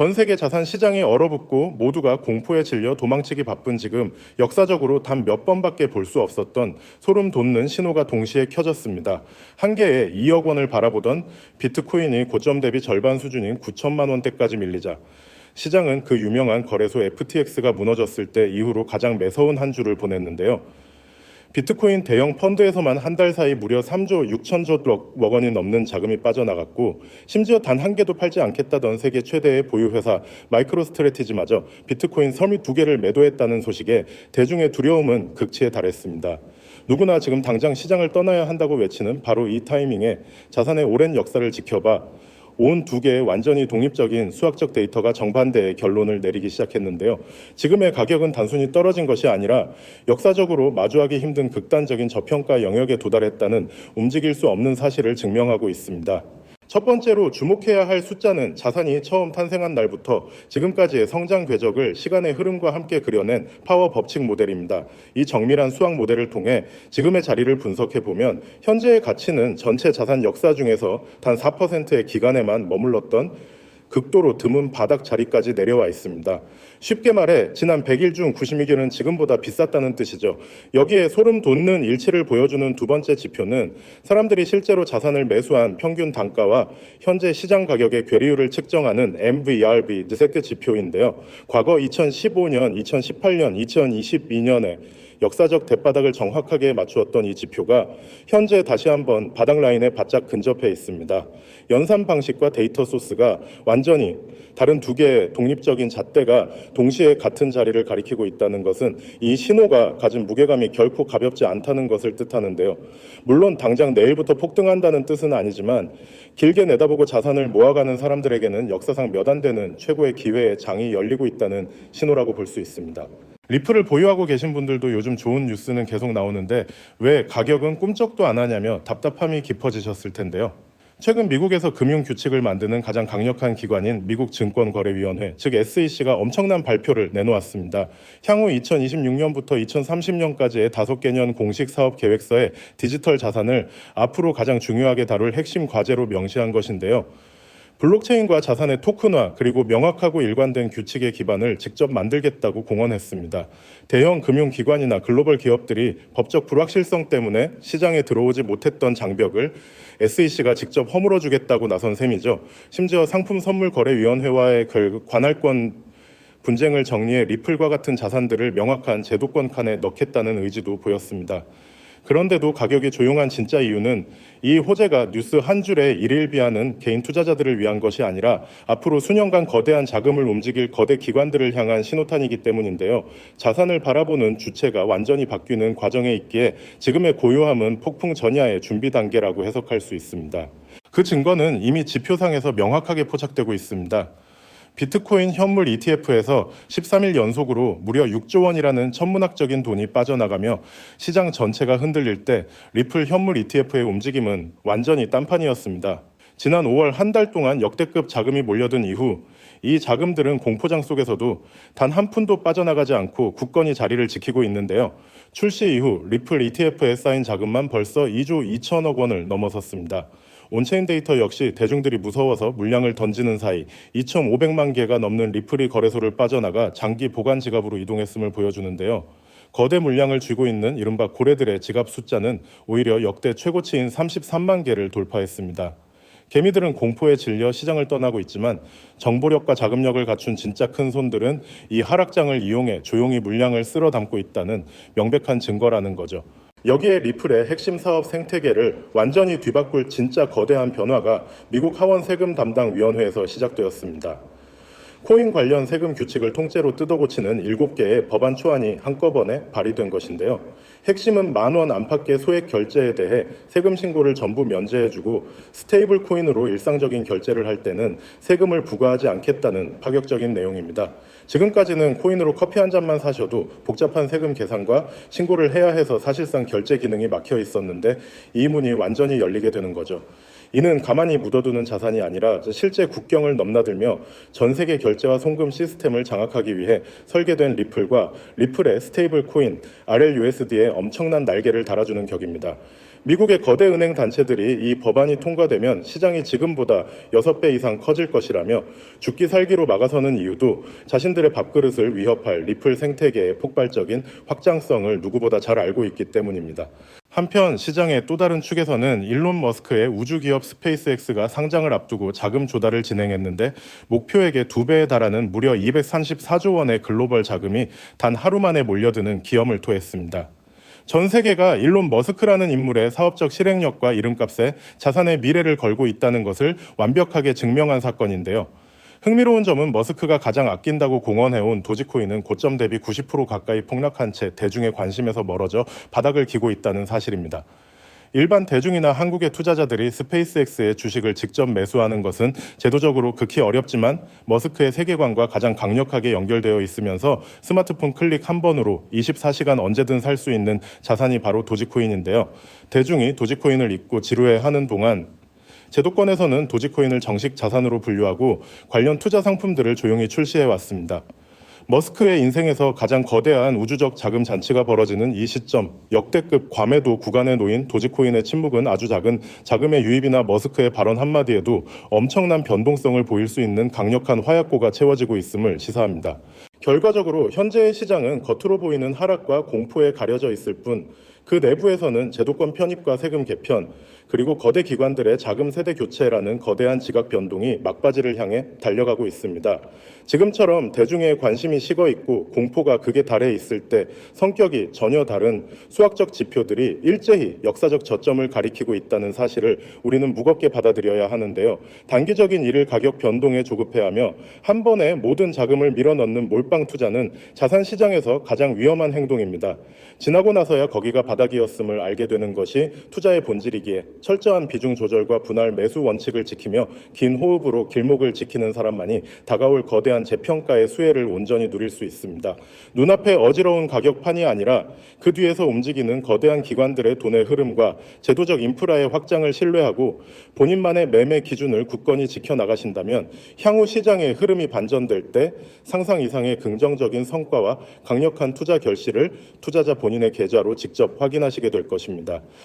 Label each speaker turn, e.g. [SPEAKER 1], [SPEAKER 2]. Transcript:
[SPEAKER 1] 전 세계 자산 시장이 얼어붙고 모두가 공포에 질려 도망치기 바쁜 지금 역사적으로 단 몇 번밖에 볼 수 없었던 소름 돋는 신호가 동시에 켜졌습니다. 한 개에 2억 원을 바라보던 비트코인이 고점 대비 절반 수준인 9천만 원대까지 밀리자 시장은 그 유명한 거래소 FTX가 무너졌을 때 이후로 가장 매서운 한 주를 보냈는데요. 비트코인 대형 펀드에서만 한 달 사이 무려 3조 6천조 원이 넘는 자금이 빠져나갔고 심지어 단 한 개도 팔지 않겠다던 세계 최대의 보유회사 마이크로스트래티지마저 비트코인 32개를 매도했다는 소식에 대중의 두려움은 극치에 달했습니다. 누구나 지금 당장 시장을 떠나야 한다고 외치는 바로 이 타이밍에 자산의 오랜 역사를 지켜봐 온 두 개의 완전히 독립적인 수학적 데이터가 정반대의 결론을 내리기 시작했는데요. 지금의 가격은 단순히 떨어진 것이 아니라 역사적으로 마주하기 힘든 극단적인 저평가 영역에 도달했다는 움직일 수 없는 사실을 증명하고 있습니다. 첫 번째로 주목해야 할 숫자는 자산이 처음 탄생한 날부터 지금까지의 성장 궤적을 시간의 흐름과 함께 그려낸 파워 법칙 모델입니다. 이 정밀한 수학 모델을 통해 지금의 자리를 분석해 보면 현재의 가치는 전체 자산 역사 중에서 단 4%의 기간에만 머물렀던 극도로 드문 바닥 자리까지 내려와 있습니다. 쉽게 말해 지난 100일 중 92개는 지금보다 비쌌다는 뜻이죠. 여기에 소름 돋는 일치를 보여주는 두 번째 지표는 사람들이 실제로 자산을 매수한 평균 단가와 현재 시장 가격의 괴리율을 측정하는 MVRV 느세트 지표인데요. 과거 2015년, 2018년, 2022년에 역사적 대바닥을 정확하게 맞추었던 이 지표가 현재 다시 한번 바닥 라인에 바짝 근접해 있습니다. 연산 방식과 데이터 소스가 완전히 다른 두 개의 독립적인 잣대가 동시에 같은 자리를 가리키고 있다는 것은 이 신호가 가진 무게감이 결코 가볍지 않다는 것을 뜻하는데요. 물론 당장 내일부터 폭등한다는 뜻은 아니지만 길게 내다보고 자산을 모아가는 사람들에게는 역사상 몇 안 되는 최고의 기회의 장이 열리고 있다는 신호라고 볼 수 있습니다. 리플을 보유하고 계신 분들도 요즘 좋은 뉴스는 계속 나오는데 왜 가격은 꿈쩍도 안 하냐며 답답함이 깊어지셨을 텐데요. 최근 미국에서 금융 규칙을 만드는 가장 강력한 기관인 미국 증권거래위원회, 즉 SEC가 엄청난 발표를 내놓았습니다. 향후 2026년부터 2030년까지의 5개년 공식 사업 계획서에 디지털 자산을 앞으로 가장 중요하게 다룰 핵심 과제로 명시한 것인데요. 블록체인과 자산의 토큰화 그리고 명확하고 일관된 규칙의 기반을 직접 만들겠다고 공언했습니다. 대형 금융기관이나 글로벌 기업들이 법적 불확실성 때문에 시장에 들어오지 못했던 장벽을 SEC가 직접 허물어주겠다고 나선 셈이죠. 심지어 상품선물거래위원회와의 관할권 분쟁을 정리해 리플과 같은 자산들을 명확한 제도권 칸에 넣겠다는 의지도 보였습니다. 그런데도 가격이 조용한 진짜 이유는 이 호재가 뉴스 한 줄에 일일비하는 개인 투자자들을 위한 것이 아니라 앞으로 수년간 거대한 자금을 움직일 거대 기관들을 향한 신호탄이기 때문인데요. 자산을 바라보는 주체가 완전히 바뀌는 과정에 있기에 지금의 고요함은 폭풍 전야의 준비 단계라고 해석할 수 있습니다. 그 증거는 이미 지표상에서 명확하게 포착되고 있습니다. 비트코인 현물 ETF에서 13일 연속으로 무려 6조 원이라는 천문학적인 돈이 빠져나가며 시장 전체가 흔들릴 때 리플 현물 ETF의 움직임은 완전히 딴판이었습니다. 지난 5월 한 달 동안 역대급 자금이 몰려든 이후 이 자금들은 공포장 속에서도 단 한 푼도 빠져나가지 않고 굳건히 자리를 지키고 있는데요. 출시 이후 리플 ETF에 쌓인 자금만 벌써 2조 2천억 원을 넘어섰습니다. 온체인 데이터 역시 대중들이 무서워서 물량을 던지는 사이 2,500만 개가 넘는 리플이 거래소를 빠져나가 장기 보관 지갑으로 이동했음을 보여주는데요. 거대 물량을 쥐고 있는 이른바 고래들의 지갑 숫자는 오히려 역대 최고치인 33만 개를 돌파했습니다. 개미들은 공포에 질려 시장을 떠나고 있지만 정보력과 자금력을 갖춘 진짜 큰 손들은 이 하락장을 이용해 조용히 물량을 쓸어 담고 있다는 명백한 증거라는 거죠. 여기에 리플의 핵심 사업 생태계를 완전히 뒤바꿀 진짜 거대한 변화가 미국 하원 세금 담당 위원회에서 시작되었습니다. 코인 관련 세금 규칙을 통째로 뜯어고치는 7개의 법안 초안이 한꺼번에 발의된 것인데요. 핵심은 만원 안팎의 소액 결제에 대해 세금 신고를 전부 면제해주고 스테이블 코인으로 일상적인 결제를 할 때는 세금을 부과하지 않겠다는 파격적인 내용입니다. 지금까지는 코인으로 커피 한 잔만 사셔도 복잡한 세금 계산과 신고를 해야 해서 사실상 결제 기능이 막혀 있었는데 이 문이 완전히 열리게 되는 거죠. 이는 가만히 묻어두는 자산이 아니라 실제 국경을 넘나들며 전 세계 결제와 송금 시스템을 장악하기 위해 설계된 리플과 리플의 스테이블 코인 RLUSD에 엄청난 날개를 달아주는 격입니다. 미국의 거대 은행 단체들이 이 법안이 통과되면 시장이 지금보다 6배 이상 커질 것이라며 죽기 살기로 막아서는 이유도 자신들의 밥그릇을 위협할 리플 생태계의 폭발적인 확장성을 누구보다 잘 알고 있기 때문입니다. 한편 시장의 또 다른 축에서는 일론 머스크의 우주기업 스페이스X가 상장을 앞두고 자금 조달을 진행했는데 목표액의 2배에 달하는 무려 234조 원의 글로벌 자금이 단 하루 만에 몰려드는 기염을 토했습니다. 전 세계가 일론 머스크라는 인물의 사업적 실행력과 이름값에 자산의 미래를 걸고 있다는 것을 완벽하게 증명한 사건인데요. 흥미로운 점은 머스크가 가장 아낀다고 공언해온 도지코인은 고점 대비 90% 가까이 폭락한 채 대중의 관심에서 멀어져 바닥을 기고 있다는 사실입니다. 일반 대중이나 한국의 투자자들이 스페이스X의 주식을 직접 매수하는 것은 제도적으로 극히 어렵지만 머스크의 세계관과 가장 강력하게 연결되어 있으면서 스마트폰 클릭 한 번으로 24시간 언제든 살 수 있는 자산이 바로 도지코인인데요. 대중이 도지코인을 잊고 지루해하는 동안 제도권에서는 도지코인을 정식 자산으로 분류하고 관련 투자 상품들을 조용히 출시해 왔습니다. 머스크의 인생에서 가장 거대한 우주적 자금 잔치가 벌어지는 이 시점, 역대급 과매도 구간에 놓인 도지코인의 침묵은 아주 작은 자금의 유입이나 머스크의 발언 한마디에도 엄청난 변동성을 보일 수 있는 강력한 화약고가 채워지고 있음을 시사합니다. 결과적으로 현재의 시장은 겉으로 보이는 하락과 공포에 가려져 있을 뿐 그 내부에서는 제도권 편입과 세금 개편, 그리고 거대 기관들의 자금 세대 교체라는 거대한 지각 변동이 막바지를 향해 달려가고 있습니다. 지금처럼 대중의 관심이 식어 있고 공포가 극에 달해 있을 때 성격이 전혀 다른 수학적 지표들이 일제히 역사적 저점을 가리키고 있다는 사실을 우리는 무겁게 받아들여야 하는데요. 단기적인 일일 가격 변동에 조급해하며 한 번에 모든 자금을 밀어넣는 몰빵 투자는 자산 시장에서 가장 위험한 행동입니다. 지나고 나서야 거기가 바닥이었음을 알게 되는 것이 투자의 본질이기에 철저한 비중 조절과 분할 매수 원칙을 지키며 긴 호흡으로 길목을 지키는 사람만이 다가올 거대한 재평가의 수혜를 온전히 누릴 수 있습니다. 눈앞에 어지러운 가격판이 아니라 그 뒤에서 움직이는 거대한 기관들의 돈의 흐름과 제도적 인프라의 확장을 신뢰하고 본인만의 매매 기준을 굳건히 지켜나가신다면 향후 시장의 흐름이 반전될 때 상상 이상의 긍정적인 성과와 강력한 투자 결실을 투자자 본인의 계좌로 직접 확인하시게 될 것입니다.